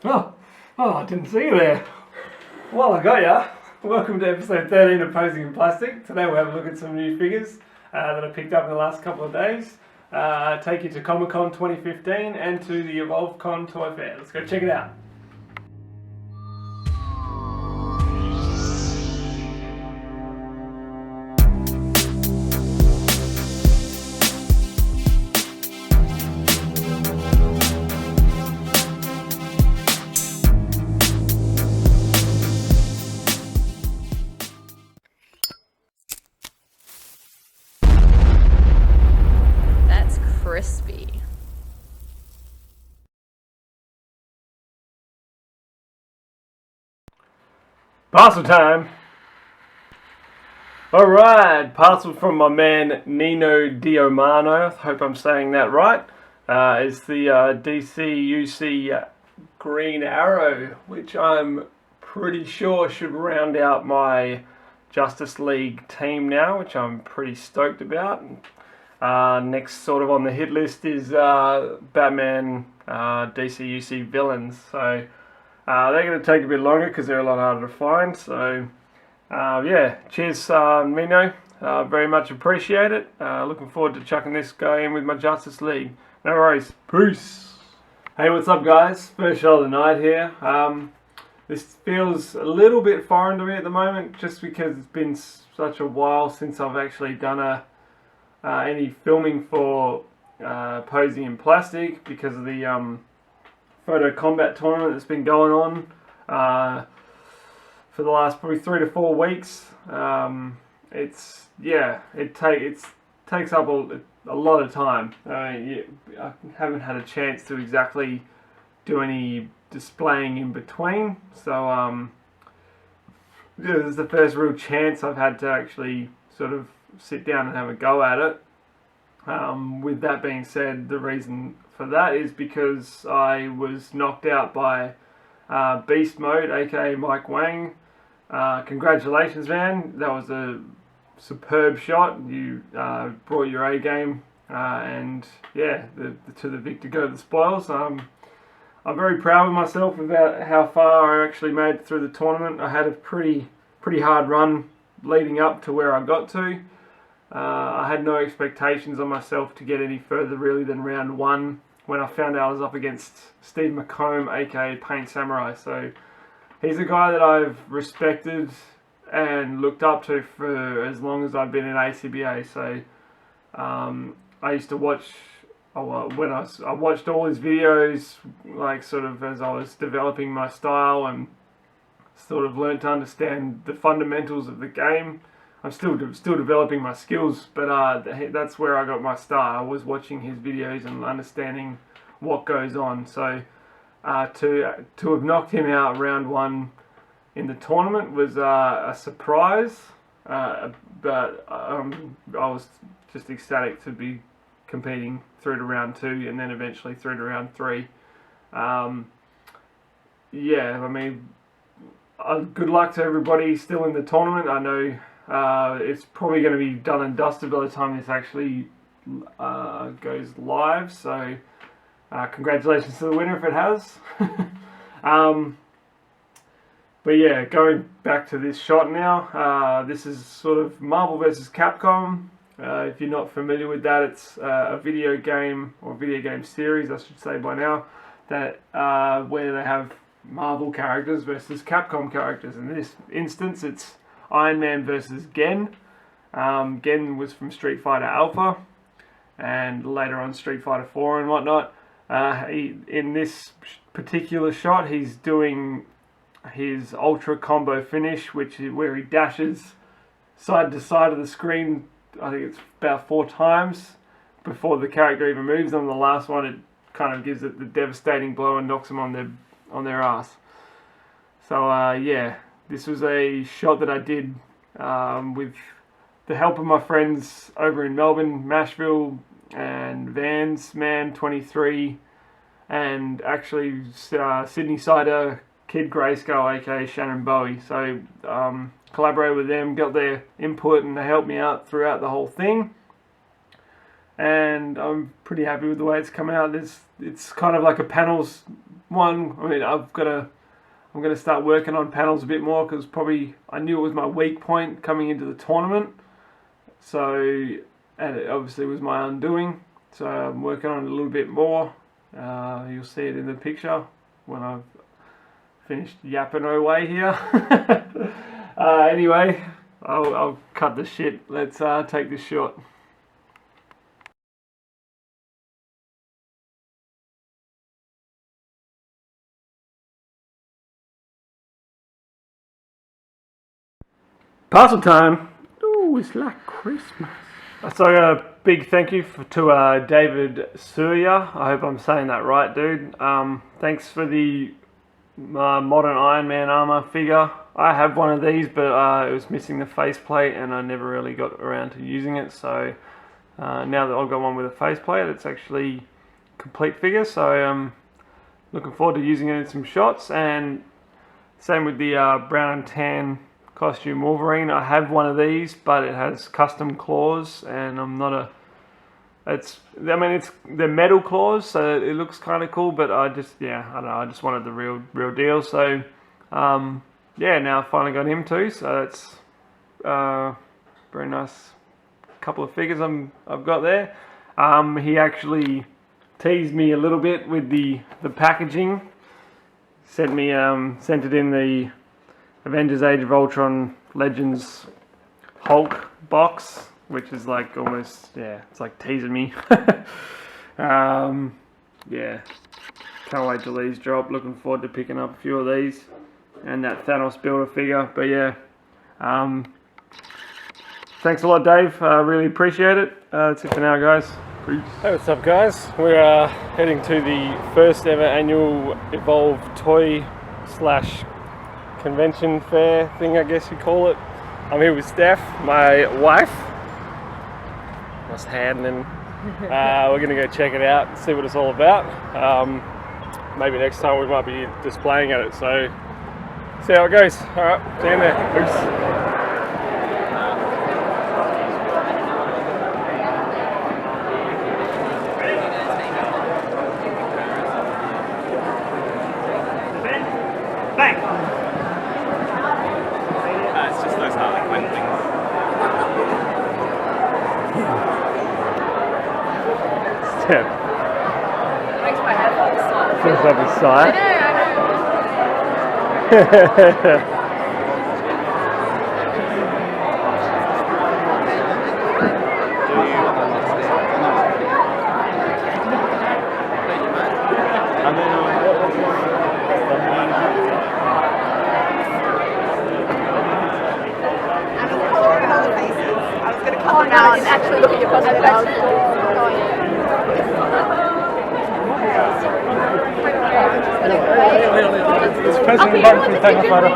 Oh, I didn't see you there. Well, I got ya. Welcome to episode 13 of Posing in Plastic. Today we'll have a look at some new figures that I picked up in the last couple of days. Take you to Comic-Con 2015 and to the EvolveCon Toy Fair. Let's go check it out. Crispy. Parcel time! Alright, parcel from my man Nino Diomano, I hope I'm saying that right. It's the DC Green Arrow, which I'm pretty sure should round out my Justice League team now, which I'm pretty stoked about. Next sort of on the hit list is Batman DC villains, so they're going to take a bit longer because they're a lot harder to find. So yeah, cheers Mino, very much appreciate it. Looking forward to chucking this guy in with my Justice League. No worries, peace. Hey, what's up guys? First shot of the night here. This feels a little bit foreign to me at the moment, just because it's been such a while since I've actually done any filming for Posing in Plastic because of the photo combat tournament that's been going on for the last probably 3 to 4 weeks. It takes up a lot of time. I haven't had a chance to exactly do any displaying in between, so this is the first real chance I've had to actually sort of sit down and have a go at it. With that being said, the reason for that is because I was knocked out by Beast Mode, aka Mike Wang. Congratulations, man. That was a superb shot. You brought your A game, and yeah, to the victor go the spoils. I'm very proud of myself about how far I actually made through the tournament. I had a pretty hard run leading up to where I got to. I had no expectations on myself to get any further really than round 1 when I found out I was up against Steve McComb, aka Paint Samurai. So he's a guy that I've respected and looked up to for as long as I've been in ACBA. So I used to watch, I watched all his videos, like sort of as I was developing my style and sort of learned to understand the fundamentals of the game. I'm still developing my skills, but that's where I got my start. I was watching his videos and understanding what goes on. So to have knocked him out round 1 in the tournament was a surprise, but I was just ecstatic to be competing through to round 2 and then eventually through to round 3. Yeah, I mean, good luck to everybody still in the tournament. I know it's probably going to be done and dusted by the time this actually goes live, so congratulations to the winner if it has. But yeah, going back to this shot now, this is sort of Marvel vs. Capcom. If you're not familiar with that, it's a video game, or video game series I should say by now, that where they have Marvel characters versus Capcom characters. In this instance, it's Iron Man versus Gen. Gen was from Street Fighter Alpha, and later on Street Fighter 4 and whatnot. In this particular shot, he's doing his Ultra Combo finish, where he dashes side to side of the screen. I think it's about 4 times before the character even moves. On the last one, it kind of gives it the devastating blow and knocks them on their ass. So yeah. This was a shot that I did with the help of my friends over in Melbourne, Mashville, and Vans Man 23, and actually Sydney Cider Kid Grayskull, aka Shannon Bowie. So collaborated with them, got their input, and they helped me out throughout the whole thing. and I'm pretty happy with the way it's come out. It's kind of like a panels one. I mean, I'm gonna start working on panels a bit more, because probably I knew it was my weak point coming into the tournament. So, and it obviously was my undoing. So I'm working on it a little bit more. You'll see it in the picture when I've finished yapping away here. Anyway, I'll cut the shit. Let's take this shot. Parcel time. Ooh, it's like Christmas. So a big thank you to David Surya. I hope I'm saying that right, dude. Thanks for the modern Iron Man armor figure. I have one of these, but it was missing the faceplate, and I never really got around to using it. So now that I've got one with a faceplate, it's actually a complete figure. So I'm looking forward to using it in some shots. And same with the brown and tan costume Wolverine. I have one of these, but it has custom claws, and I'm not a... they're metal claws, so it looks kind of cool, but I don't know, I just wanted the real deal. So yeah, now I finally got him too, so that's very nice couple of figures I've got there. He actually teased me a little bit with the packaging. Sent it in the Avengers Age of Ultron Legends Hulk box, which is like almost, it's like teasing me. Yeah, can't wait till these drop. Looking forward to picking up a few of these and that Thanos builder figure. But yeah, thanks a lot, Dave. Really appreciate it. That's it for now, guys. Peace. Hey, what's up, guys? We're heading to the first ever annual Evolve toy / convention fair thing, I guess you call it. I'm here with Steph, my wife. Nice hand, and we're gonna go check it out and see what it's all about. Maybe next time we might be displaying at it, so see how it goes. Alright, see you in there. Peace. Makes my head hurt. Feels like a sigh. I was going to cut them out and actually look at your costume. It's pressing the button for the take a photo.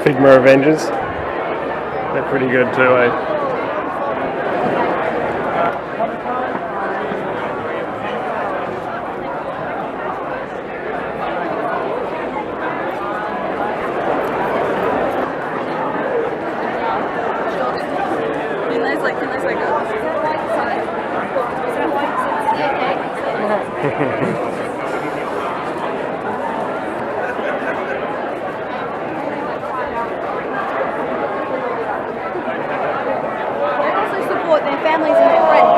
Figma Avengers. They're pretty good too, eh? Their families and their friends.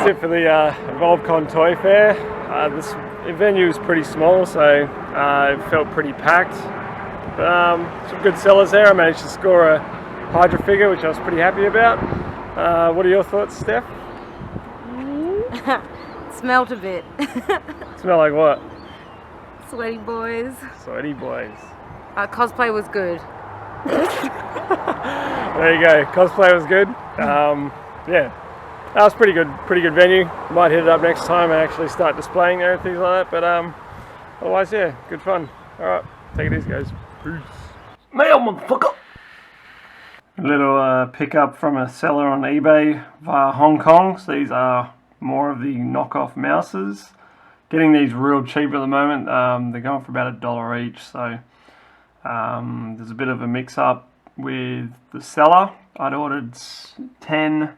that's it for the EvolveCon Toy Fair. This venue is pretty small, so it felt pretty packed. But some good sellers there. I managed to score a Hydra figure, which I was pretty happy about. What are your thoughts, Steph? Smelled a bit. Smell like what? Sweaty boys. Sweaty boys. Cosplay was good. There you go. Cosplay was good. Yeah, that was pretty good. Pretty good venue. Might hit it up next time and actually start displaying there and things like that. But otherwise, yeah, good fun. All right, take it easy, guys. Peace. Mail, motherfucker. A little pickup from a seller on eBay via Hong Kong. So these are more of the knockoff mouses. Getting these real cheap at the moment. They're going for about $1 each. So there's a bit of a mix-up with the seller. I'd ordered 10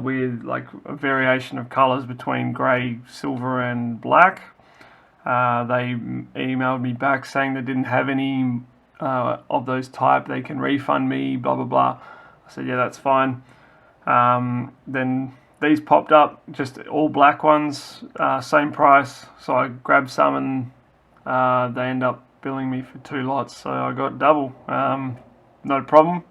with like a variation of colours between grey, silver and black. They emailed me back saying they didn't have any of those type. They can refund me, blah blah blah. I said, yeah, that's fine. Then these popped up, just all black ones, same price. So I grabbed some and they end up billing me for 2 lots. So I got double. No problem.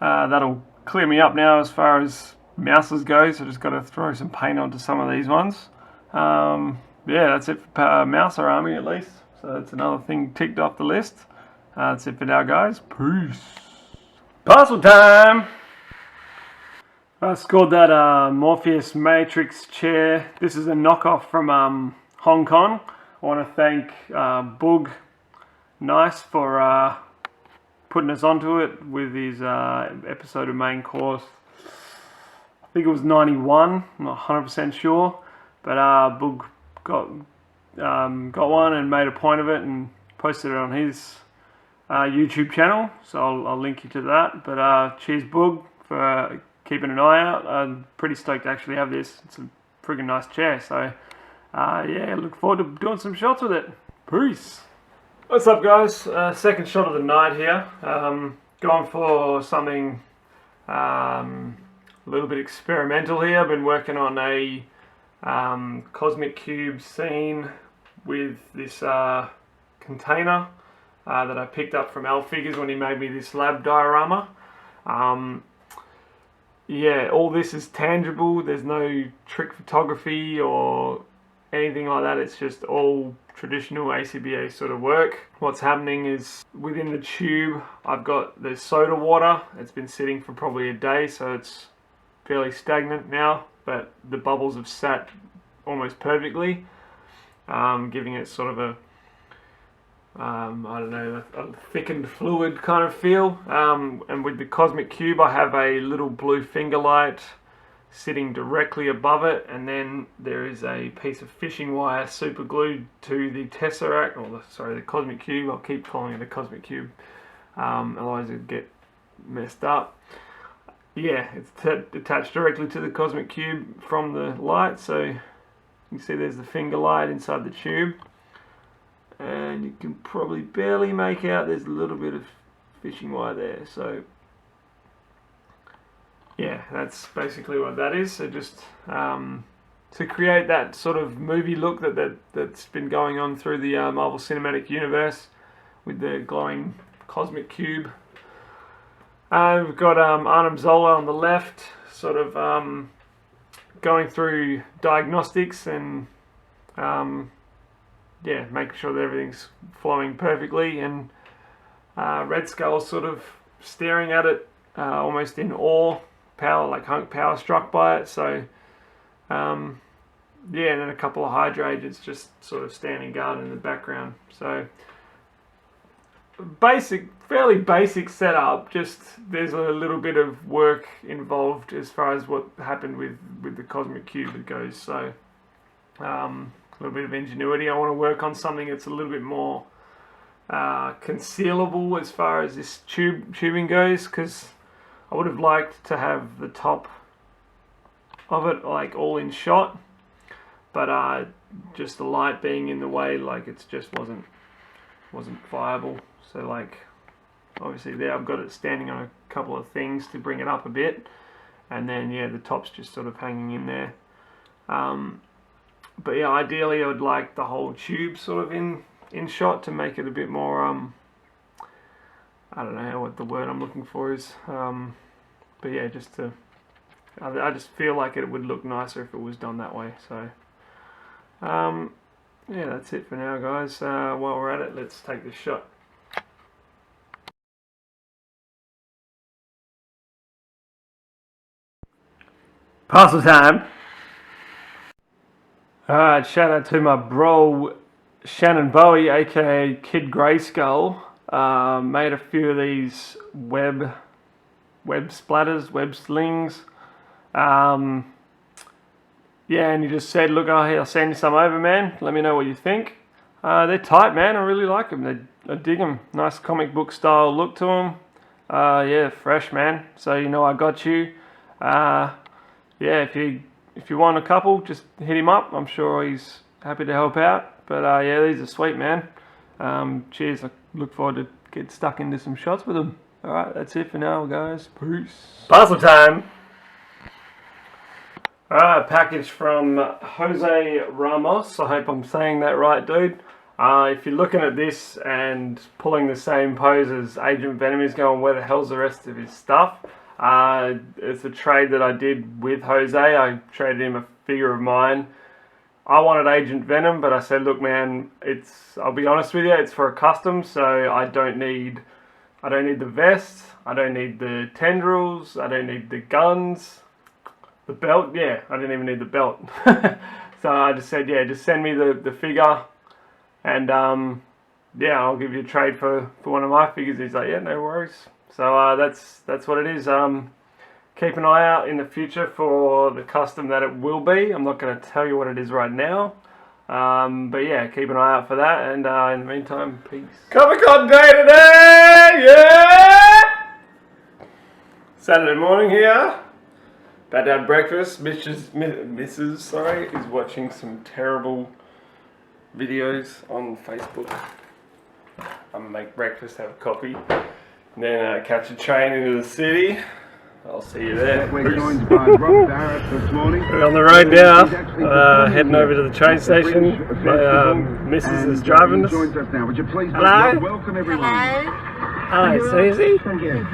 That'll clear me up now as far as mouses go. So just got to throw some paint onto some of these ones. Yeah, that's it for Mouser Army at least. So that's another thing ticked off the list. That's it for now, guys. Peace. Parcel time! I scored that Morpheus Matrix chair. This is a knockoff from Hong Kong. I want to thank Boog Nice for putting us onto it with his episode of Main Course. I think it was 91, I'm not 100% sure. But Boog got one and made a point of it and posted it on his YouTube channel. So I'll link you to that. But cheers, Boog, for keeping an eye out. I'm pretty stoked to actually have this. It's a friggin' nice chair. So yeah, look forward to doing some shots with it. Peace. What's up, guys? Second shot of the night here. Going for something a little bit experimental here. I've been working on a cosmic cube scene with this container that I picked up from Al Figures when he made me this lab diorama. Yeah, all this is tangible. There's no trick photography or anything like that. It's just all traditional ACBA sort of work. What's happening is within the tube I've got the soda water. It's been sitting for probably a day, so it's fairly stagnant now, but the bubbles have sat almost perfectly, giving it sort of a I don't know, a thickened fluid kind of feel. And with the cosmic cube I have a little blue finger light sitting directly above it, and then there is a piece of fishing wire super glued to the tesseract, or the cosmic cube. I'll keep calling it a cosmic cube, otherwise it'd get messed up. Yeah, it's attached directly to the cosmic cube from the light, so you can see there's the finger light inside the tube, and you can probably barely make out there's a little bit of fishing wire there. So yeah, that's basically what that is. So just to create that sort of movie look that's been going on through the Marvel Cinematic Universe with the glowing cosmic cube. We've got Arnim Zola on the left, sort of going through diagnostics and yeah, making sure that everything's flowing perfectly, and Red Skull sort of staring at it almost in awe, power struck by it. So yeah, and then a couple of Hydra agents just sort of standing guard in the background. So fairly basic setup, just there's a little bit of work involved as far as what happened with the cosmic cube it goes. So a little bit of ingenuity. I want to work on something that's a little bit more concealable as far as this tubing goes, because I would have liked to have the top of it like all in shot, but just the light being in the way, like it just wasn't viable. So like obviously there I've got it standing on a couple of things to bring it up a bit, and then yeah, the top's just sort of hanging in there. But yeah, ideally I would like the whole tube sort of in shot to make it a bit more, I don't know what the word I'm looking for is, but yeah, just to, I just feel like it would look nicer if it was done that way. So yeah, that's it for now, guys. While we're at it, let's take this shot. Parcel time! Alright, shout out to my bro Shannon Bowie, aka Kid Greyskull. Made a few of these web splatters, web slings. Yeah, and he just said, look, I'll send you some over, man. Let me know what you think. They're tight, man. I really like them. I dig them. Nice comic book style look to them. Yeah, fresh, man. So you know I got you. Yeah, if you want a couple, just hit him up. I'm sure he's happy to help out. But yeah, these are sweet, man. Cheers. I look forward to get stuck into some shots with them. Alright, that's it for now, guys. Peace. Puzzle time! Alright, package from Jose Ramos. I hope I'm saying that right, dude. If you're looking at this and pulling the same pose as Agent Venom is going, where the hell's the rest of his stuff? It's a trade that I did with Jose. I traded him a figure of mine. I wanted Agent Venom, but I said, look, man, I'll be honest with you, it's for a custom, so I don't need the vest, I don't need the tendrils, I don't need the guns, the belt. Yeah, I didn't even need the belt. So I just said, yeah, just send me the figure, and yeah, I'll give you a trade for one of my figures. He's like, yeah, no worries. So that's what it is. Keep an eye out in the future for the custom that it will be. I'm not going to tell you what it is right now. But yeah, keep an eye out for that. And in the meantime, peace. Comic-Con day today! Yeah! Saturday morning here. About to have breakfast. Mrs. is watching some terrible videos on Facebook. I'm going to make breakfast, have a coffee. And then catch a train into the city. I'll see you there. We're joined by Rob Barrett this morning. We're on the road now, heading over to the train station. Mrs. is driving us. Hello. Welcome everyone. Hi, Susie. Yeah,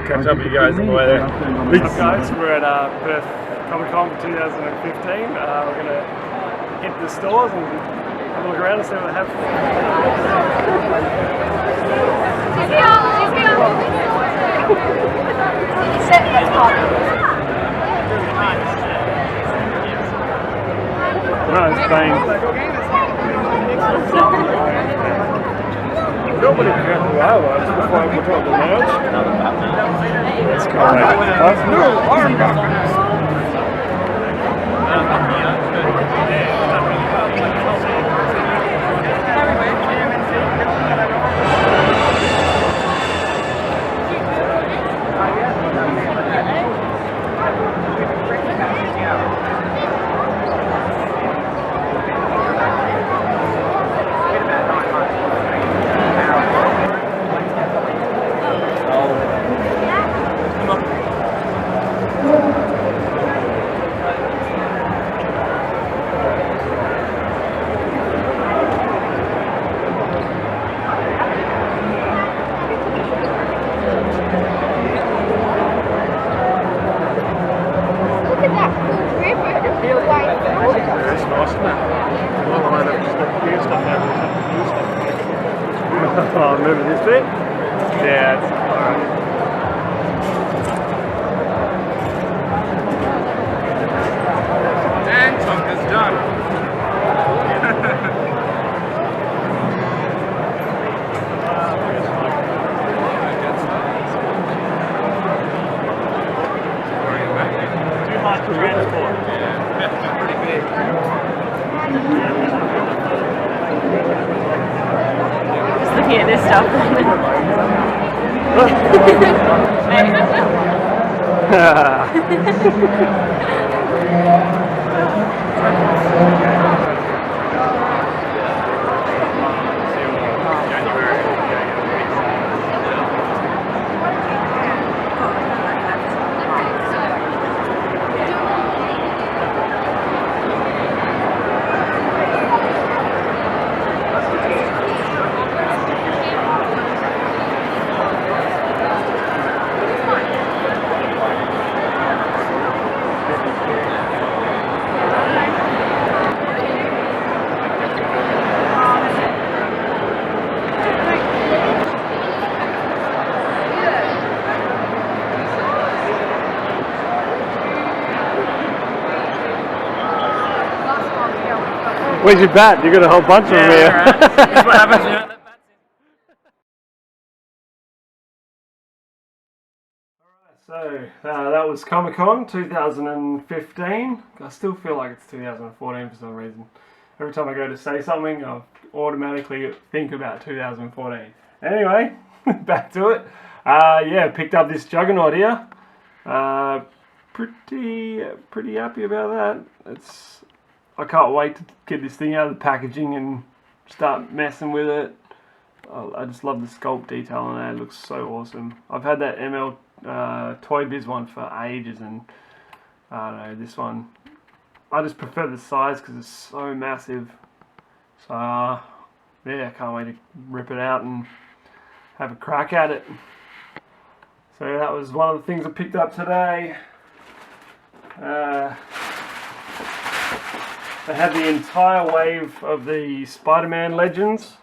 catch up with you guys on the way there. What's up, guys? We're at Perth Convention Centre 2015. We're going to hit the stores and have a look around and see what they have. Nobody cared who I was before I went to the lounge. Let's go. Oh, remember this bit? Yeah, it's alright. And Tonka's done. Too hard to transport. Yeah, pretty big. Looking at this stuff. Where's your bat? You got a whole bunch of them here. Right. That's what happens when you don't let bats in. So that was Comic-Con 2015. I still feel like it's 2014 for some reason. Every time I go to say something, I automatically think about 2014. Anyway, back to it. Yeah, picked up this Juggernaut here. Pretty happy about that. I can't wait to get this thing out of the packaging and start messing with it. I just love the sculpt detail on it. It looks so awesome. I've had that ML Toy Biz one for ages, and I don't know, this one I just prefer the size because it's so massive. So yeah, I can't wait to rip it out and have a crack at it. So that was one of the things I picked up today. They had the entire wave of the Spider-Man Legends,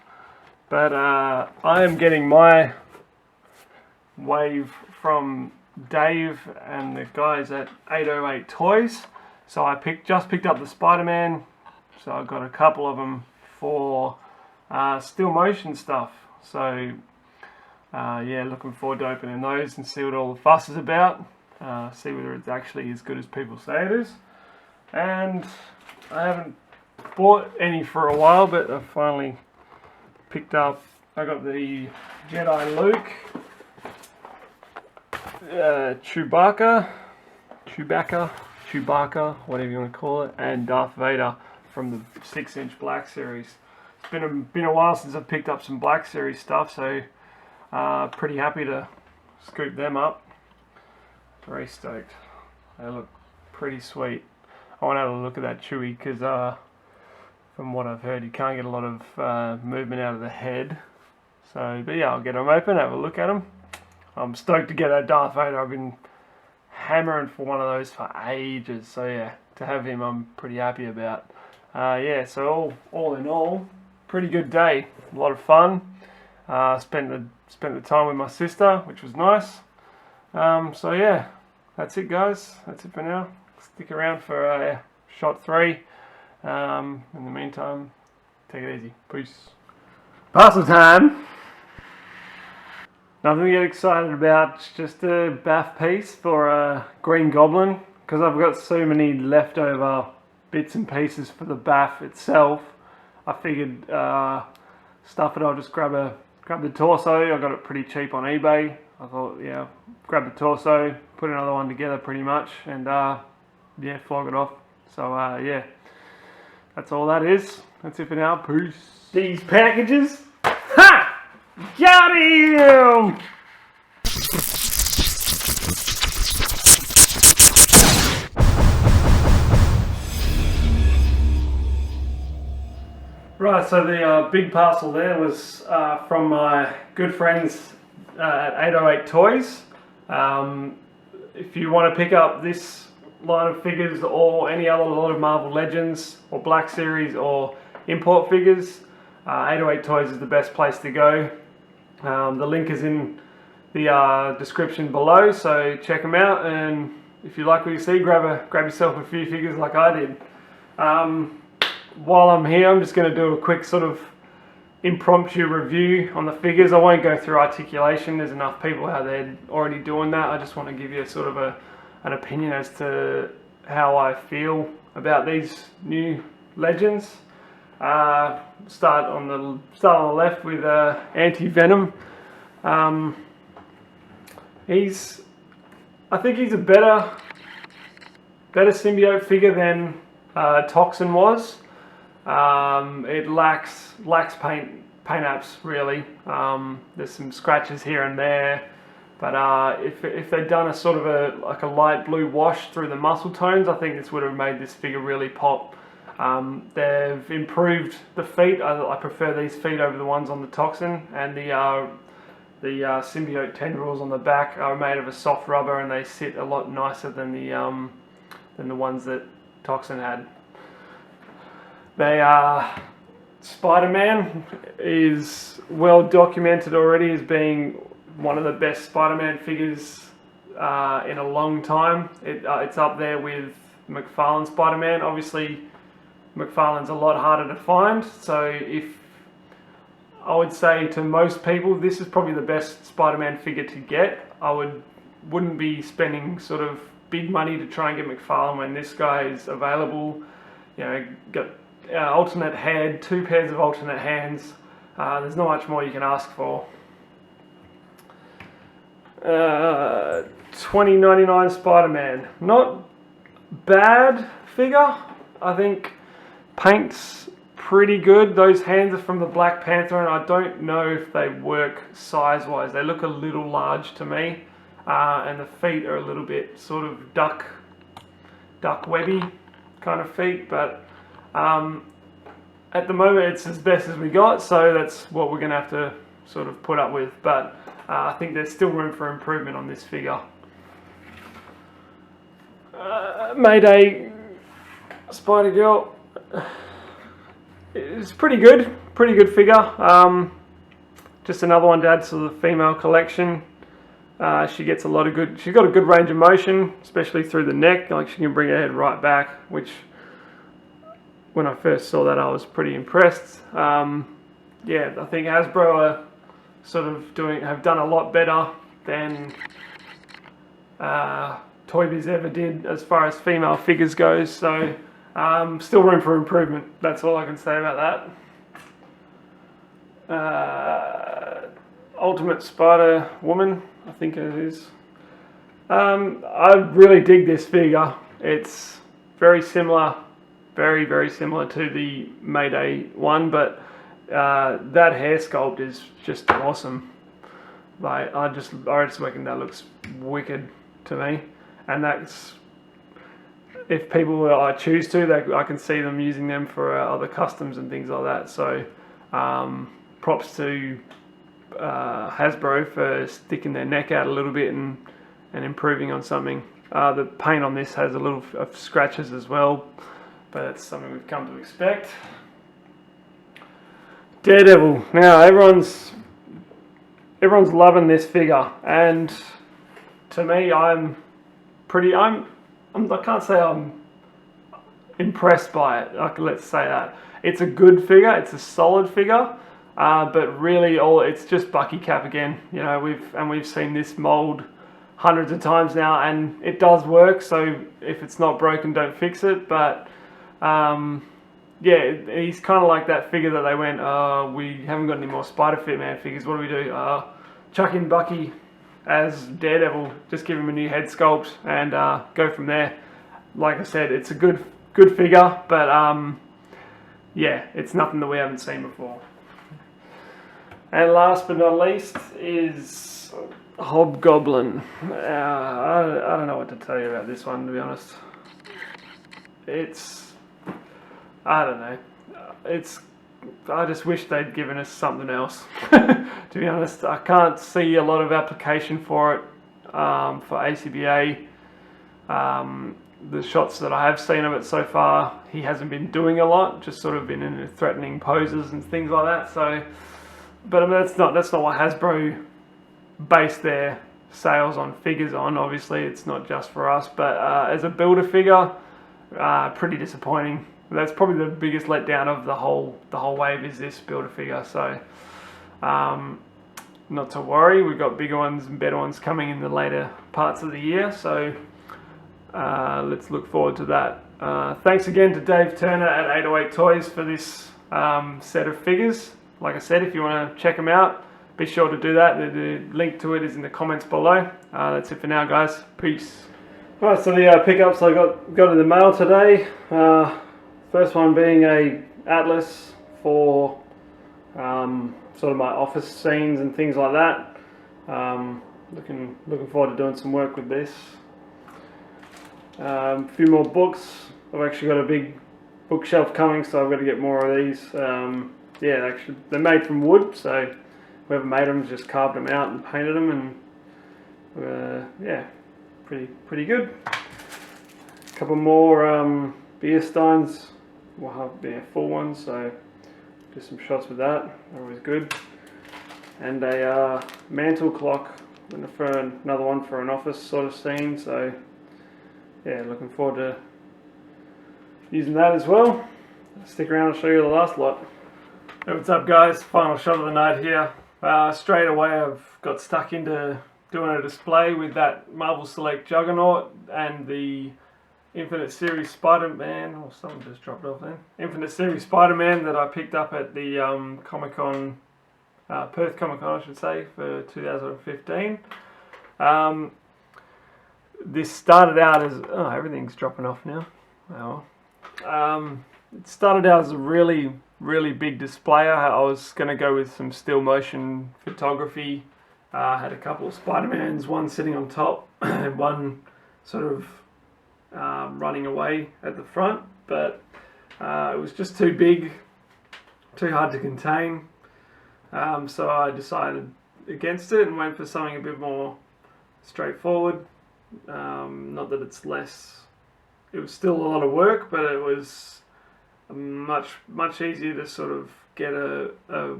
but I am getting my wave from Dave and the guys at 808 Toys. So I just picked up the Spider-Man, so I got a couple of them for still motion stuff. So yeah, looking forward to opening those and see what all the fuss is about. See whether it's actually as good as people say it is. And I haven't bought any for a while, but I finally picked up, I got the Jedi Luke, Chewbacca, whatever you want to call it, and Darth Vader from the 6-inch Black Series. It's been a while since I've picked up some Black Series stuff, so pretty happy to scoop them up. Very stoked. They look pretty sweet. I want to have a look at that Chewie because from what I've heard, you can't get a lot of movement out of the head. So, but yeah, I'll get them open, have a look at them. I'm stoked to get that Darth Vader. I've been hammering for one of those for ages. So yeah, to have him, I'm pretty happy about. Yeah, so all in all, pretty good day. A lot of fun. Spent the time with my sister, which was nice. So yeah, that's it, guys. That's it for now. Stick around for shot 3. In the meantime, take it easy. Peace. Parcel time. Nothing to get excited about. It's just a bath piece for Green Goblin, because I've got so many leftover bits and pieces for the bath itself. I figured stuff it. I'll just grab the torso. I got it pretty cheap on eBay. I thought, yeah, grab the torso, put another one together pretty much, and yeah, flog it off. So yeah, that's all that is. That's it for now. Peace. These packages. Ha! Got him! Right, so the big parcel there was from my good friends at 808 Toys. If you want to pick up this line of figures or any other lot of Marvel Legends or Black Series or import figures, 808 Toys is the best place to go. The link is in the description below, so check them out, and if you like what you see, grab yourself a few figures like I did. While I'm here, I'm just going to do a quick sort of impromptu review on the figures. I won't go through articulation, there's enough people out there already doing that. I just want to give you sort of an opinion as to how I feel about these new Legends. Start on the left with Anti-Venom. I think he's a better symbiote figure than Toxin was. It lacks paint apps really. There's some scratches here and there, but if they'd done a sort of a light blue wash through the muscle tones, I think this would have made this figure really pop. They've improved the feet. I prefer these feet over the ones on the Toxin, and the symbiote tendrils on the back are made of a soft rubber, and they sit a lot nicer than the ones that Toxin had. Spider-Man is well documented already as being one of the best Spider-Man figures in a long time. It's up there with McFarlane's Spider-Man. Obviously, McFarlane's a lot harder to find. So if I would say to most people, this is probably the best Spider-Man figure to get. Wouldn't be spending sort of big money to try and get McFarlane when this guy is available. You know, got alternate head, 2 pairs of alternate hands. There's not much more you can ask for. 2099 Spider-Man, not bad figure. I think paint's pretty good. Those hands are from the Black Panther, and I don't know if they work size-wise. They look a little large to me, and the feet are a little bit sort of duck webby kind of feet. But at the moment, it's as best as we got, so that's what we're going to have to sort of put up with. But I think there's still room for improvement on this figure. Mayday Spider-Girl. It's pretty good figure. Just another one to add to the female collection. She gets a lot of good. She's got a good range of motion, especially through the neck. Like, she can bring her head right back, which when I first saw that, I was pretty impressed. Yeah, I think Hasbro are sort of have done a lot better than Toy Biz ever did as far as female figures goes. So still room for improvement. That's all I can say about that. Ultimate Spider Woman, I think it is. I really dig this figure. It's very similar, very similar to the Mayday one, but that hair sculpt is just awesome. Like, I just reckon that looks wicked to me, and that's, if people choose to, I can see them using them for other customs and things like that. So props to Hasbro for sticking their neck out a little bit and improving on something. The paint on this has a little of scratches as well, but that's something we've come to expect. Daredevil. Now everyone's loving this figure, and to me, I can't say I'm impressed by it. Let's say that. It's a good figure. It's a solid figure. But really, it's just Bucky Cap again. You know, we've seen this mold hundreds of times now, and it does work. So if it's not broken, don't fix it. But yeah, he's kind of like that figure that they went, we haven't got any more Spider-Fit Man figures. What do we do? Chuck in Bucky as Daredevil. Just give him a new head sculpt and go from there. Like I said, it's a good figure, but yeah, it's nothing that we haven't seen before. And last but not least is Hobgoblin. I don't know what to tell you about this one, to be honest. I don't know. I just wish they'd given us something else. To be honest, I can't see a lot of application for it for ACBA. The shots that I have seen of it so far, he hasn't been doing a lot, just sort of been in threatening poses and things like that. So, but I mean, that's not what Hasbro base their sales on figures on. Obviously, it's not just for us, but as a builder figure, pretty disappointing. That's probably the biggest letdown of the whole wave, is this builder figure. So, not to worry, we've got bigger ones and better ones coming in the later parts of the year. So, let's look forward to that. Thanks again to Dave Turner at 808 Toys for this set of figures. Like I said, if you want to check them out, be sure to do that. The link to it is in the comments below. That's it for now, guys. Peace. Alright, so the pickups I got in the mail today. First one being a atlas for sort of my office scenes and things like that. Looking forward to doing some work with this. A few more books. I've actually got a big bookshelf coming, so I've got to get more of these. Yeah, actually, they're made from wood, so whoever made them just carved them out and painted them, and yeah, pretty good. A couple more beer steins. We'll have full ones, so do some shots with that. They're always good. And a mantle clock for another one for an office sort of scene. So yeah, looking forward to using that as well. Stick around, I'll show you the last lot. Hey, what's up guys? Final shot of the night here. Straight away I've got stuck into doing a display with that Marvel Select Juggernaut and the Infinite Series Spider-Man, oh someone just dropped off then. Infinite Series Spider-Man that I picked up at the Comic-Con, Perth Convention, I should say, for 2015. This started out as, oh everything's dropping off now. Oh. It started out as a really big display. I was going to go with some still motion photography. I had a couple of Spider-Mans, one sitting on top and one sort of running away at the front, but it was just too big, too hard to contain, so I decided against it and went for something a bit more straightforward. Not that it's less, it was still a lot of work, but it was much easier to sort of get a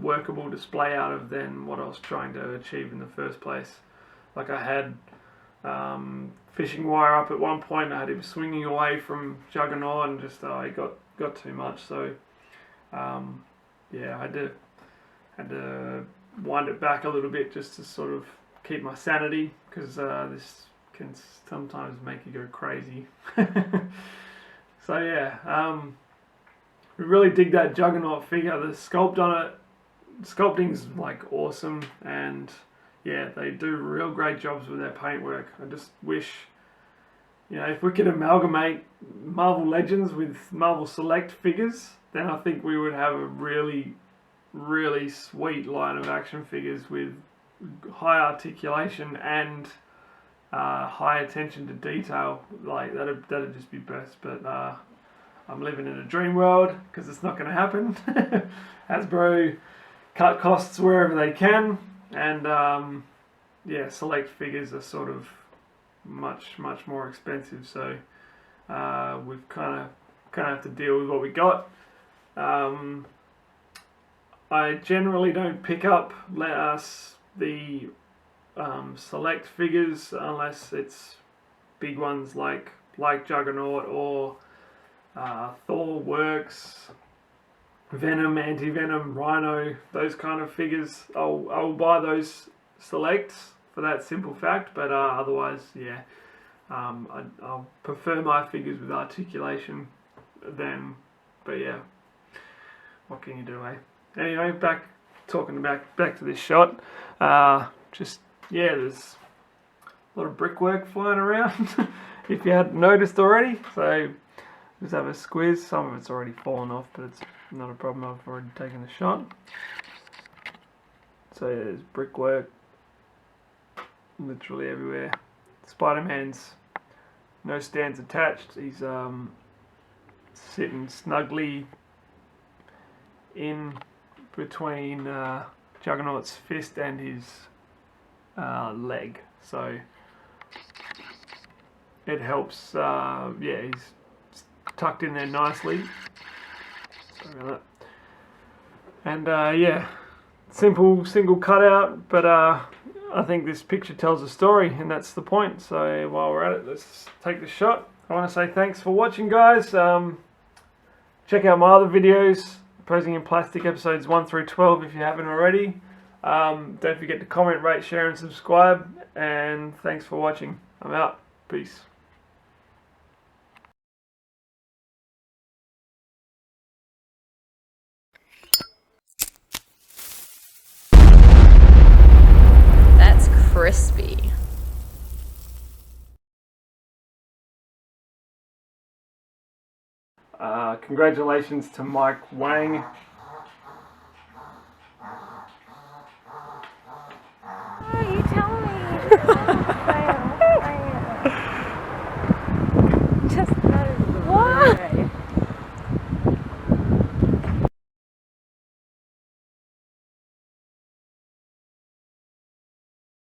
workable display out of than what I was trying to achieve in the first place. Like I had fishing wire up at one point, I had him swinging away from Juggernaut and just it got too much, so yeah, I had to wind it back a little bit just to sort of keep my sanity, because this can sometimes make you go crazy. So yeah, we really dig that Juggernaut figure. The sculpt on it, sculpting's like awesome, and yeah, they do real great jobs with their paintwork. I just wish, you know, if we could amalgamate Marvel Legends with Marvel Select figures, then I think we would have a really sweet line of action figures with high articulation and high attention to detail. Like that'd just be best, but I'm living in a dream world because it's not going to happen. Hasbro cut costs wherever they can, and yeah, Select figures are sort of much more expensive, so we've kind of have to deal with what we got. I generally don't pick up the Select figures unless it's big ones like Juggernaut or Thor Works, Venom, Anti-Venom, Rhino, those kind of figures. I'll buy those Selects for that simple fact, but otherwise, yeah, I'll prefer my figures with articulation then, but yeah, what can you do, eh? Anyway, back to this shot. Just, yeah, there's a lot of brickwork flying around, if you hadn't noticed already, so just have a squiz. Some of it's already fallen off, but it's not a problem, I've already taken the shot. So yeah, there's brickwork literally everywhere. Spider-Man's no stands attached, he's sitting snugly in between Juggernaut's fist and his leg, so it helps. Yeah, he's tucked in there nicely. Sorry about that. And yeah, simple single cutout, but I think this picture tells a story, and that's the point. So while we're at it, let's take the shot. I want to say thanks for watching, guys. Check out my other videos, Posing in Plastic episodes 1 through 12 if you haven't already. Don't forget to comment, rate, share and subscribe, and thanks for watching. I'm out. Peace. That's crispy. Congratulations to Mike Wang. Oh, you tell me.